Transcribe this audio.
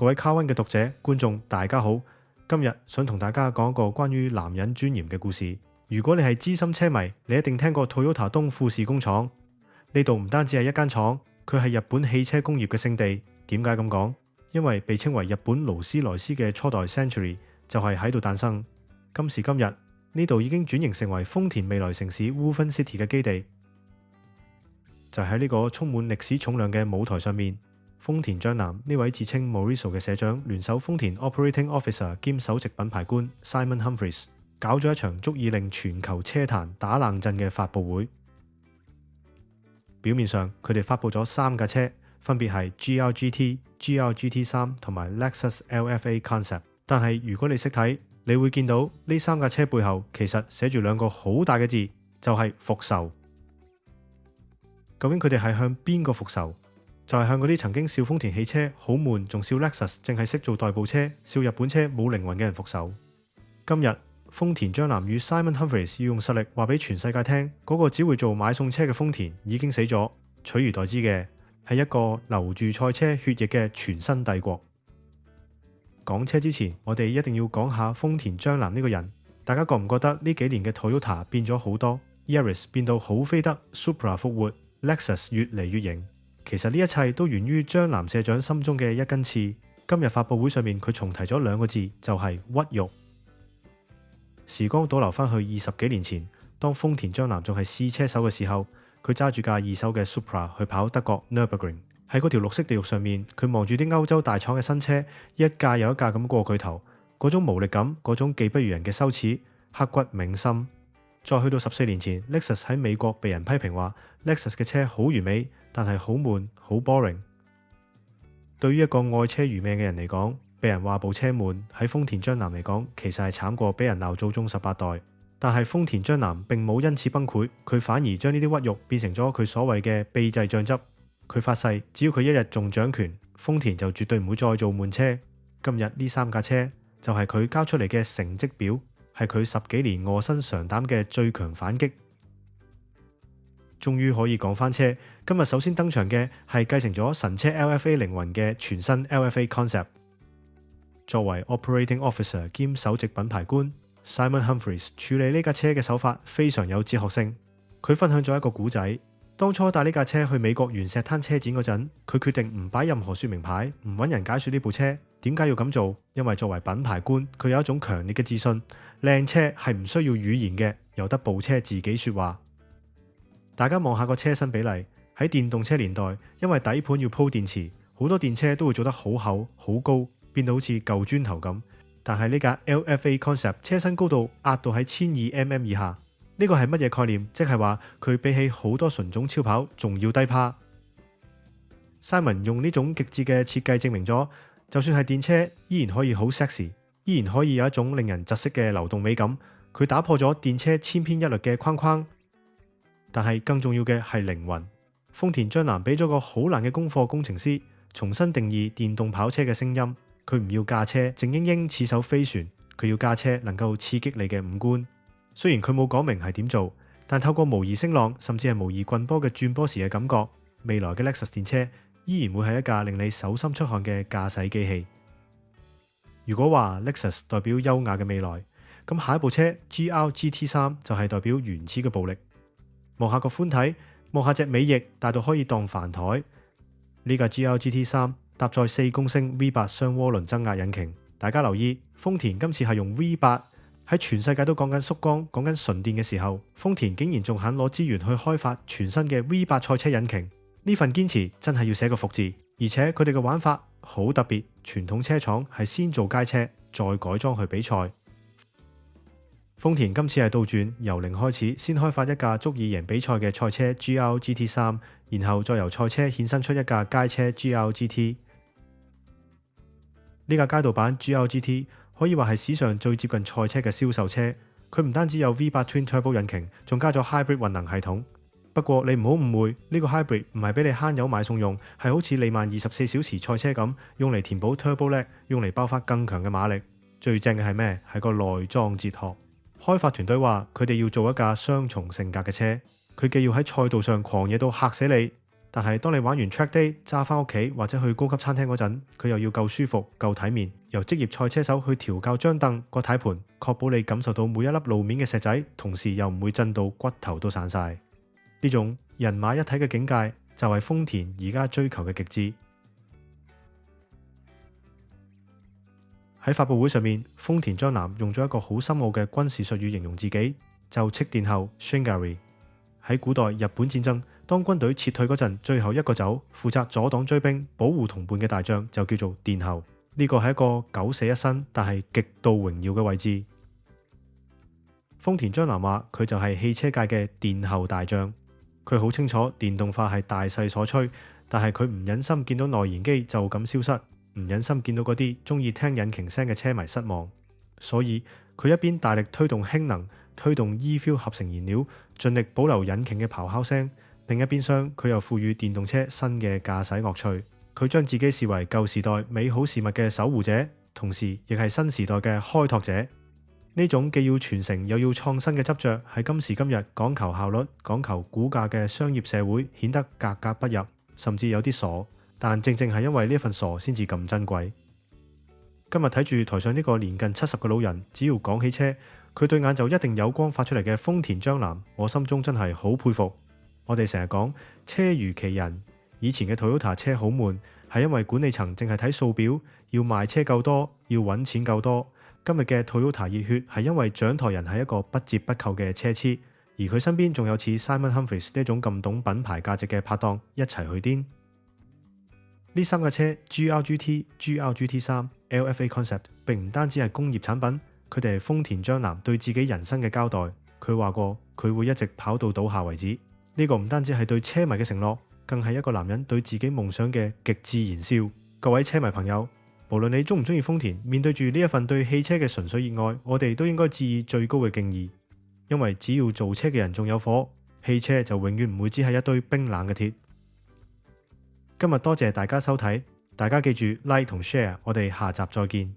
各位卡溫嘅讀者、觀眾，大家好。今日想同大家講一個關於男人尊嚴嘅故事。如果你係資深車迷，你一定聽過 Toyota 東富士工廠。呢度唔單止係一間廠，佢係日本汽車工業嘅聖地。點解咁講？因為被稱為日本勞斯萊斯嘅初代 Century 就係喺度誕生。今時今日，呢度已經轉型成為豐田未來城市 Woven City 嘅基地。就喺呢個充滿歷史重量嘅舞台上面，豐田章男呢位自稱 Moriso 嘅社長聯手豐田 Operating Officer 兼首席品牌官 Simon Humphries 搞咗一場足以令全球車壇打冷震嘅發佈會。表面上佢哋發佈咗3架車，分別係 GR-GT、GR GT3 同埋 Lexus LFA Concept。但係如果你識睇，你會見到呢3架車背後其實寫住2個好大嘅字，就係復仇。究竟佢哋係向邊個復仇？就係向嗰啲曾經笑豐田汽車好悶，仲笑 Lexus 淨係識做代步車，笑日本車冇靈魂嘅人復仇。今日豐田章男與 Simon Humphries 要用實力話俾全世界聽，嗰個只會做買餸車嘅豐田已經死咗，取而代之嘅係一個流住賽車血液嘅全新帝國。講車之前，我哋一定要講下豐田章男呢個人。大家覺唔覺得呢幾年嘅 Toyota 變咗好多？ Yaris 變到好飛得， Supra 復活， Lexus 越嚟越型。其實呢一切都源於章男社長心中嘅一根刺。今日發佈會上面佢重提咗2個字，就係屈辱。時光倒流翻去20幾年前，當豐田章男仲係試車手嘅時候，佢揸住架2手嘅 Supra 去跑德國 Nürburgring。喺嗰條綠色地獄上面，佢望住啲歐洲大廠嘅新車一架又一架咁過佢頭，嗰種無力感，嗰種技不如人嘅羞恥，刻骨銘心。再去到14年前， Lexus 喺美國被人批評話 Lexus 嘅車好完美，但係好悶，好 boring。 對於一個愛車如命嘅人嚟講，被人話部車悶，喺豐田章男嚟講其實係慘過俾人鬧祖宗18代。但係豐田章男並冇因此崩潰，佢反而將呢啲屈辱變成咗佢所謂嘅秘製醬汁。佢發誓只要佢一日仲掌權，豐田就絕對唔會再做悶車。今日呢3架車就係佢交出嚟嘅成績表，係佢10幾年臥薪嘗膽嘅最強反擊。終於可以講翻車。今日首先登場嘅係繼承咗神車 LFA 靈魂嘅全新 LFA Concept。作為 Operating Officer 兼首席品牌官 Simon Humphries 處理呢架車嘅手法非常有哲學性。佢分享咗一個故仔。當初帶呢架車去美國原石灘車展嗰陣，佢決定唔擺任何說明牌，唔揾人解說呢部車。點解要咁做？因為作為品牌官，佢有一種強烈嘅自信，靚車係唔需要語言嘅，由得部車自己說話。大家望下個車身比例，喺電動車年代，因為底盤要鋪電池，好多電車都會做得好厚好高，變到好似舊磚頭咁。但係呢架 LFA Concept 車身高度壓到喺1200mm 以下。呢個係乜嘢概念？即係話佢比起好多純種超跑仲要低趴。Simon 用呢種極致嘅設計證明咗，就算係電車依然可以好 sexy， 依然可以有一種令人窒息嘅流動美感。佢打破咗電車千篇一律嘅框框。但係更重要嘅係靈魂。豐田章男俾咗個好難嘅功課工程師，重新定義電動跑車嘅聲音。佢唔要架車靜英英似艘飛船，佢要架車能夠刺激你嘅五官。雖然佢冇講明係點做，但透過模擬聲浪，甚至係模擬棍波嘅轉波時嘅感覺，未來嘅 Lexus 電車依然會係一架令你手心出汗嘅駕駛機器。如果話 Lexus 代表優雅嘅未來，咁下一部車 GR GT3 就係代表原始嘅暴力。望下個寬體，望下隻尾翼大到可以當飯台。呢架 GR GT3 搭載4公升 V8 雙渦輪增壓引擎。大家留意，豐田今次係用 V8。喺全世界都講緊縮缸、講緊純電嘅時候，豐田竟然仲肯攞資源去開發全新嘅 V8 賽車引擎。呢份堅持真係要寫個服字。而且佢哋嘅玩法好特別，傳統車廠係先做街車，再改裝去比賽。豐田今次係倒轉，由零開始，先開發一架足以贏比賽嘅賽車 GR GT3， 然後再由賽車衍生出一架街車 GR GT。呢架街道版 GR GT可以話係史上最接近賽車嘅銷售車。佢唔單止有 V8 Twin Turbo 引擎，仲加咗 Hybrid 混能系統。不過你唔好誤會，呢個 Hybrid 唔係俾你慳油買餸用，係好似利曼24小時賽車咁，用嚟填補 Turbo Lag， 用嚟爆發更強嘅馬力。最正嘅係咩？係個內裝哲學。開發團隊話佢哋要做一架雙重性格嘅車，佢既要喺賽道上狂野到嚇死你，但係當你玩完 track day 揸翻屋企或者去高級餐廳嗰陣，佢又要夠舒服、夠體面，由職業賽車手去調校張凳、個軚盤，確保你感受到每一粒路面嘅石仔，同時又唔會震到骨頭都散晒。呢種人馬一體嘅境界就係豐田而家追求嘅極致。喺發佈會上面，豐田章男用咗一個好深奧嘅軍事術語形容自己，就斥殿後 Shingari。喺古代日本戰爭，當軍隊撤退嗰陣，最後一個走，負責阻擋追兵、保護同伴嘅大將就叫做殿後。呢個係一個九死一生，但係極度榮耀嘅位置。豐田章男話佢就係汽車界嘅殿後大將。佢好清楚電動化係大勢所趨，但係佢唔忍心見到內燃機就咁消失，唔忍心見到嗰啲中意聽引擎聲嘅車迷失望。所以佢一邊大力推動氫能，推動 E-fuel 合成燃料，盡力保留引擎嘅咆哮聲。另一邊廂，佢又賦予電動車新嘅駕駛樂趣。佢將自己視為舊時代美好事物嘅守護者，同時亦係新時代嘅開拓者。呢種既要傳承又要創新嘅執着，喺今時今日講求效率、講求股價嘅商業社會，顯得格格不入，甚至有啲傻。但正正係因為呢份傻，先至咁珍貴。今日睇住台上呢個年近70嘅老人，只要講起車，佢對眼就一定有光發出嚟嘅豐田章男，我心中真係好佩服。我哋成日講車如其人，以前嘅 Toyota 車好悶，係因為管理層淨係睇數表，要賣車夠多，要揾錢夠多。今日嘅 Toyota 熱血係因為掌舵人係一個不折不扣嘅車痴，而佢身邊仲有似 Simon Humphries 呢種咁懂品牌價值嘅拍檔一齊去癲。呢三架車 GR-GT、GR-GT3、LFA Concept 並唔單止係工業產品，佢哋係豐田章男對自己人生嘅交代。佢話過佢會一直跑到倒下為止。呢個唔單止係對車迷嘅承諾，更係一個男人對自己夢想嘅極致燃燒。各位車迷朋友，無論你中唔中意豐田，面對住呢一份對汽車嘅純粹熱愛，我哋都應該致以最高嘅敬意。因為只要造車嘅人仲有火，汽車就永遠唔會只係一堆冰冷嘅鐵。今日多謝大家收睇，大家記住 like 同 share，我哋下集再見。